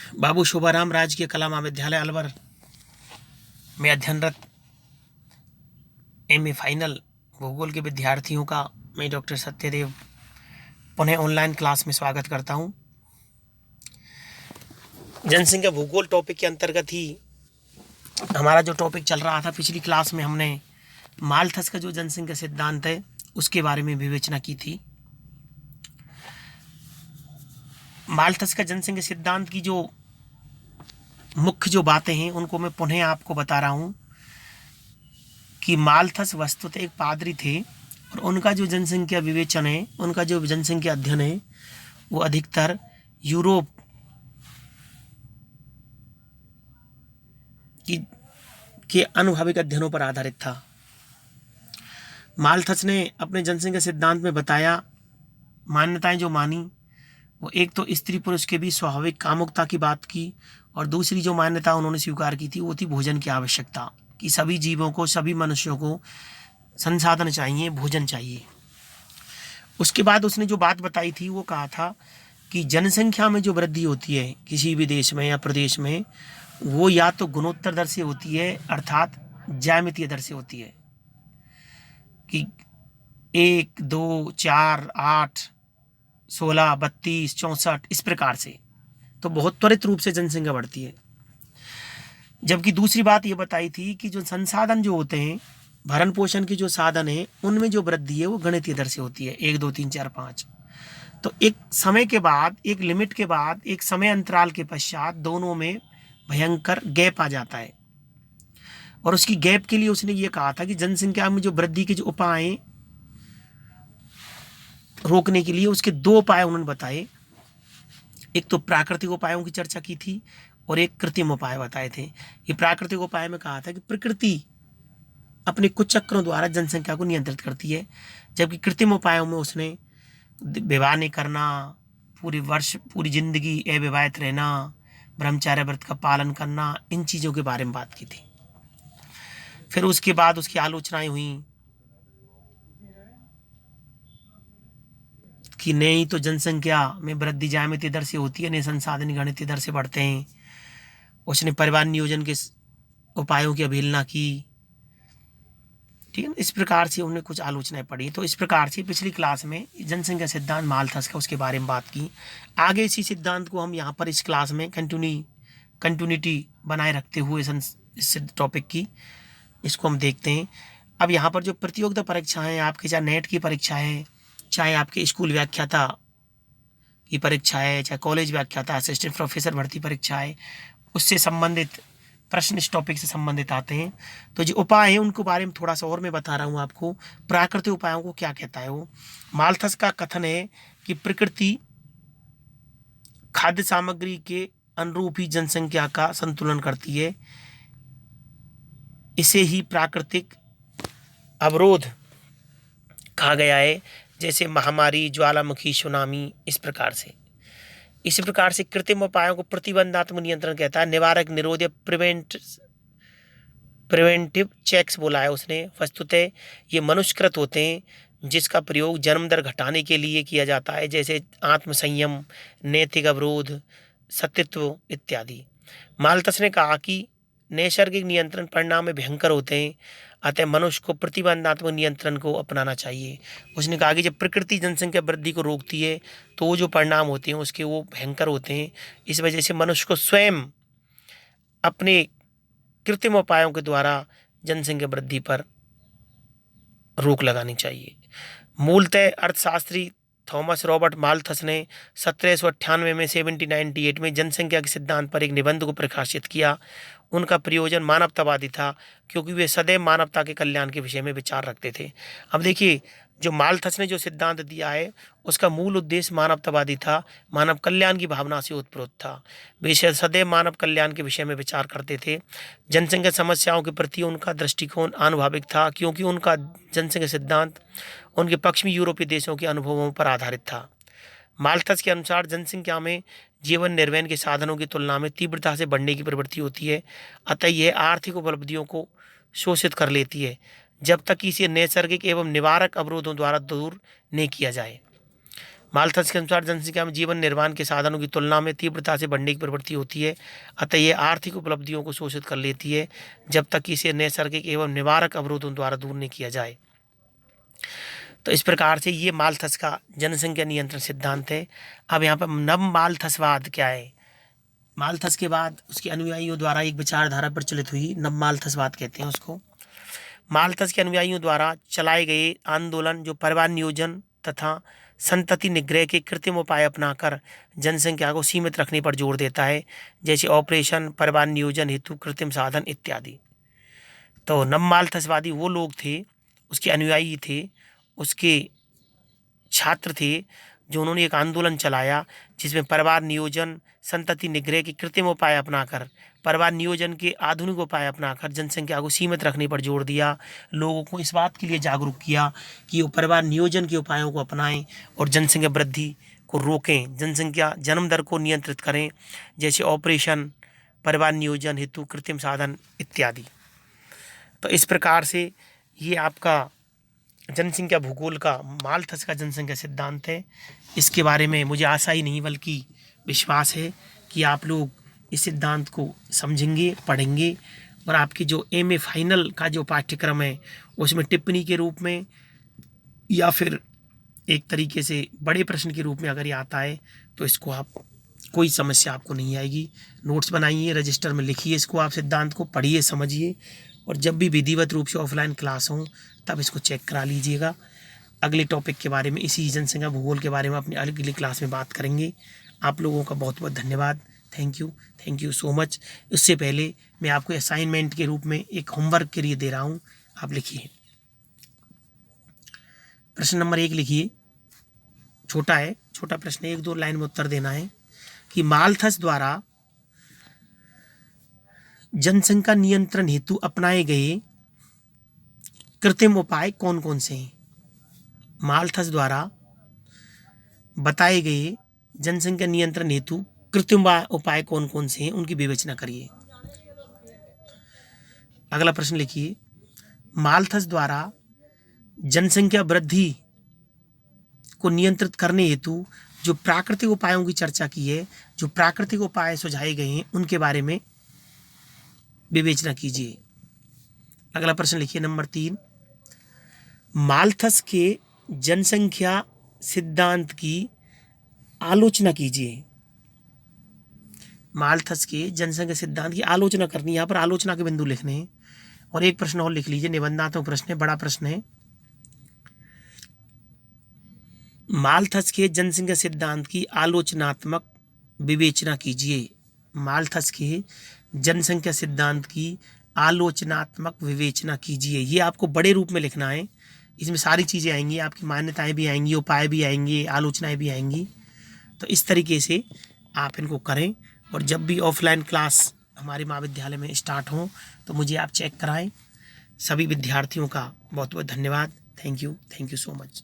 बाबू शोभाराम राजकीय कला महाविद्यालय अलवर में अध्ययनरत एमए फाइनल भूगोल के विद्यार्थियों का मैं डॉक्टर सत्यदेव पुनः ऑनलाइन क्लास में स्वागत करता हूं। जनसंख्या भूगोल टॉपिक के अंतर्गत ही हमारा जो टॉपिक चल रहा था, पिछली क्लास में हमने माल्थस का जो जनसंख्या सिद्धांत है उसके बारे में विवेचना की थी। माल्थस का जनसंख्या सिद्धांत की जो मुख्य जो बातें हैं उनको मैं पुनः आपको बता रहा हूं कि माल्थस वस्तुतः एक पादरी थे और उनका जो जनसंख्या विवेचन है, उनका जो जनसंख्या अध्ययन है वो अधिकतर यूरोप के अनुभविक अध्ययनों पर आधारित था। माल्थस ने अपने जनसंख्या सिद्धांत में बताया मान्यताएं जो मानी वो एक तो स्त्री पुरुष के बीच स्वाभाविक कामुकता की बात की, और दूसरी जो मान्यता उन्होंने स्वीकार की थी वो थी भोजन की आवश्यकता, कि सभी जीवों को, सभी मनुष्यों को संसाधन चाहिए, भोजन चाहिए। उसके बाद उसने जो बात बताई थी वो कहा था कि जनसंख्या में जो वृद्धि होती है किसी भी देश में या प्रदेश में, वो या तो गुणोत्तर दर से होती है अर्थात ज्यामितीय दर से होती है, कि 1, 2, 4, 8, 16, 32, 64 इस प्रकार से, तो बहुत त्वरित रूप से जनसंख्या बढ़ती है। जबकि दूसरी बात ये बताई थी कि जो संसाधन जो होते हैं, भरण पोषण के जो साधन है, उनमें जो वृद्धि है वो गणितीय दर से होती है, 1, 2, 3, 4, 5। तो एक समय के बाद, एक लिमिट के बाद, एक समय अंतराल के पश्चात दोनों में भयंकर गैप आ जाता है। और उसकी गैप के लिए उसने ये कहा था कि जनसंख्या में जो वृद्धि के जो उपाय रोकने के लिए उसके 2 उपाय उन्होंने बताए। एक तो प्राकृतिक उपायों की चर्चा की थी और एक कृत्रिम उपाय बताए थे। ये प्राकृतिक उपाय में कहा था कि प्रकृति अपने कुछ चक्रों द्वारा जनसंख्या को नियंत्रित करती है, जबकि कृत्रिम उपायों में उसने विवाह नहीं करना, पूरी जिंदगी अविवाहित रहना, ब्रह्मचर्य व्रत का पालन करना, इन चीज़ों के बारे में बात की थी। फिर उसके बाद उसकी आलोचनाएं हुई कि नहीं तो जनसंख्या में वृद्धि ज्यामितीय दर से होती है, नहीं संसाधन गणितीय दर से बढ़ते हैं। उसने परिवार नियोजन के उपायों की अवहेलना की। ठीक है, इस प्रकार से उन्होंने कुछ आलोचनाएं पड़ी। तो इस प्रकार से पिछली क्लास में जनसंख्या सिद्धांत माल्थस का, उसके बारे में बात की। आगे इसी सिद्धांत को हम यहाँ पर इस क्लास में कंटिन्यूटी बनाए रखते हुए इस टॉपिक की इसको हम देखते हैं। अब यहाँ पर जो प्रतियोगिता परीक्षाएं आपके, चाहे नेट की परीक्षा है, चाहे आपके स्कूल व्याख्याता की परीक्षा है, चाहे कॉलेज व्याख्याता, असिस्टेंट प्रोफेसर भर्ती परीक्षा है, उससे संबंधित प्रश्न इस टॉपिक से संबंधित आते हैं। तो जो उपाय हैं उनको बारे में थोड़ा सा और मैं बता रहा हूँ आपको। प्राकृतिक उपायों को क्या कहता है वो? माल्थस का कथन है कि प्रकृति खाद्य सामग्री के अनुरूप ही जनसंख्या का संतुलन करती है, इसे ही प्राकृतिक अवरोध कहा गया है, जैसे महामारी, ज्वालामुखी, सुनामी, इस प्रकार से। इसी प्रकार से कृत्रिम उपायों को प्रतिबंधात्मक नियंत्रण कहता है, निवारक, निरोध या प्रिवेंटिव चेक्स बोला है उसने। वस्तुतः ये मनुष्यकृत होते हैं जिसका प्रयोग जन्म दर घटाने के लिए किया जाता है, जैसे आत्मसंयम, नैतिक अवरोध, सतीत्व इत्यादि। माल्थस ने कहा कि नैसर्गिक नियंत्रण परिणाम में भयंकर होते हैं, अतः मनुष्य को प्रतिबंधात्मक नियंत्रण को अपनाना चाहिए। उसने कहा कि जब प्रकृति जनसंख्या वृद्धि को रोकती है तो वो जो परिणाम होते हैं उसके वो भयंकर होते हैं। इस वजह से मनुष्य को स्वयं अपने कृत्रिम उपायों के द्वारा जनसंख्या वृद्धि पर रोक लगानी चाहिए। मूलतः अर्थशास्त्री थॉमस रॉबर्ट माल्थस ने 1798 में 1798 में जनसंख्या के सिद्धांत पर एक निबंध को प्रकाशित किया। उनका प्रयोजन मानवतावादी था, क्योंकि वे सदैव मानवता के कल्याण के विषय में विचार रखते थे। अब देखिए, जो माल्थस ने जो सिद्धांत दिया है उसका मूल उद्देश्य मानवतावादी था, मानव कल्याण की भावना से उत्प्रोत था। वे सदैव मानव कल्याण के विषय में विचार करते थे। जनसंख्या समस्याओं के प्रति उनका दृष्टिकोण आनुभाविक था, क्योंकि उनका जनसंख्या सिद्धांत उनके पश्चिमी यूरोपीय देशों के अनुभवों पर आधारित था। माल्थस के अनुसार जनसंख्या में जीवन निर्वहन के साधनों की तुलना में तीव्रता से बढ़ने की प्रवृत्ति होती है, अतः यह आर्थिक उपलब्धियों को शोषित कर लेती है जब तक कि इसे नैसर्गिक एवं निवारक अवरोधों द्वारा दूर नहीं किया जाए। मालथस के अनुसार जनसंख्या में जीवन निर्वाह के साधनों की तुलना में तीव्रता से बढ़ने की प्रवृत्ति होती है, अतः ये आर्थिक उपलब्धियों को शोषित कर लेती है जब तक कि इसे नैसर्गिक एवं निवारक अवरोधों द्वारा दूर नहीं किया जाए। तो इस प्रकार से ये मालथस का जनसंख्या नियंत्रण सिद्धांत है। अब यहाँ पर नव मालथसवाद क्या है? मालथस के बाद उसके अनुयायियों द्वारा एक विचारधारा प्रचलित हुई, नव मालथसवाद कहते हैं उसको। मालथस के अनुयायियों द्वारा चलाए गए आंदोलन जो परिवार नियोजन तथा संतति निग्रह के कृत्रिम उपाय अपनाकर जनसंख्या को सीमित रखने पर जोर देता है, जैसे ऑपरेशन, परिवार नियोजन हेतु कृत्रिम साधन इत्यादि। तो नव मालथसवादी वो लोग थे, उसके अनुयायी थे, उसके छात्र थे, जो उन्होंने एक आंदोलन चलाया जिसमें परिवार नियोजन, संतति निग्रह के कृत्रिम उपाय अपनाकर, परिवार नियोजन के आधुनिक उपाय अपनाकर जनसंख्या को सीमित रखने पर जोर दिया। लोगों को इस बात के लिए जागरूक किया कि वो परिवार नियोजन के उपायों को अपनाएं और जनसंख्या वृद्धि को रोकें, जनसंख्या जन्म दर को नियंत्रित करें, जैसे ऑपरेशन, परिवार नियोजन हेतु कृत्रिम साधन इत्यादि। तो इस प्रकार से ये आपका जनसंख्या भूगोल का मालथस का जनसंख्या सिद्धांत है। इसके बारे में मुझे आशा ही नहीं बल्कि विश्वास है कि आप लोग इस सिद्धांत को समझेंगे, पढ़ेंगे और आपकी जो एमए फाइनल का जो पाठ्यक्रम है उसमें टिप्पणी के रूप में या फिर एक तरीके से बड़े प्रश्न के रूप में अगर ये आता है तो इसको आप कोई समस्या आपको नहीं आएगी। नोट्स बनाइए, रजिस्टर में लिखिए, इसको आप सिद्धांत को पढ़िए, समझिए और जब भी विधिवत रूप से ऑफलाइन क्लास हो तब इसको चेक करा लीजिएगा। अगले टॉपिक के बारे में, इसी जनसंख्या भूगोल के बारे में अपनी अगली क्लास में बात करेंगे। आप लोगों का बहुत बहुत धन्यवाद। Thank you so much. इससे पहले मैं आपको असाइनमेंट के रूप में एक होमवर्क के लिए दे रहा हूँ, आप लिखिए। प्रश्न नंबर 1 लिखिए, छोटा है, छोटा प्रश्न, 1-2 लाइन में उत्तर देना है कि मालथस द्वारा जनसंख्या नियंत्रण हेतु अपनाए गए कृत्रिम उपाय कौन कौन से हैं? मालथस द्वारा बताए गए जनसंख्या नियंत्रण हेतु कृत्रिम उपाय कौन कौन से हैं, उनकी विवेचना करिए। अगला प्रश्न लिखिए, मालथस द्वारा जनसंख्या वृद्धि को नियंत्रित करने हेतु जो प्राकृतिक उपायों की चर्चा की है, जो प्राकृतिक उपाय सुझाए गए हैं उनके बारे में विवेचना कीजिए। अगला प्रश्न लिखिए नंबर 3, मालथस के जनसंख्या सिद्धांत की आलोचना कीजिए। मालथस के जनसंख्या सिद्धांत की आलोचना करनी, यहाँ पर आलोचना के बिंदु लिखने हैं। और एक प्रश्न और लिख लीजिए, निबंधात्मक प्रश्न है, बड़ा प्रश्न है। मालथस के जनसंख्या सिद्धांत की आलोचनात्मक विवेचना कीजिए। मालथस के जनसंख्या सिद्धांत की आलोचनात्मक विवेचना कीजिए। ये आपको बड़े रूप में लिखना है, इसमें सारी चीज़ें आएंगी, आपकी मान्यताएं भी आएंगी, उपाय भी आएंगे, आलोचनाएं भी आएंगी। तो इस तरीके से आप इनको करें और जब भी ऑफलाइन क्लास हमारे महाविद्यालय में स्टार्ट हो तो मुझे आप चेक कराएं। सभी विद्यार्थियों का बहुत बहुत धन्यवाद। Thank you so much.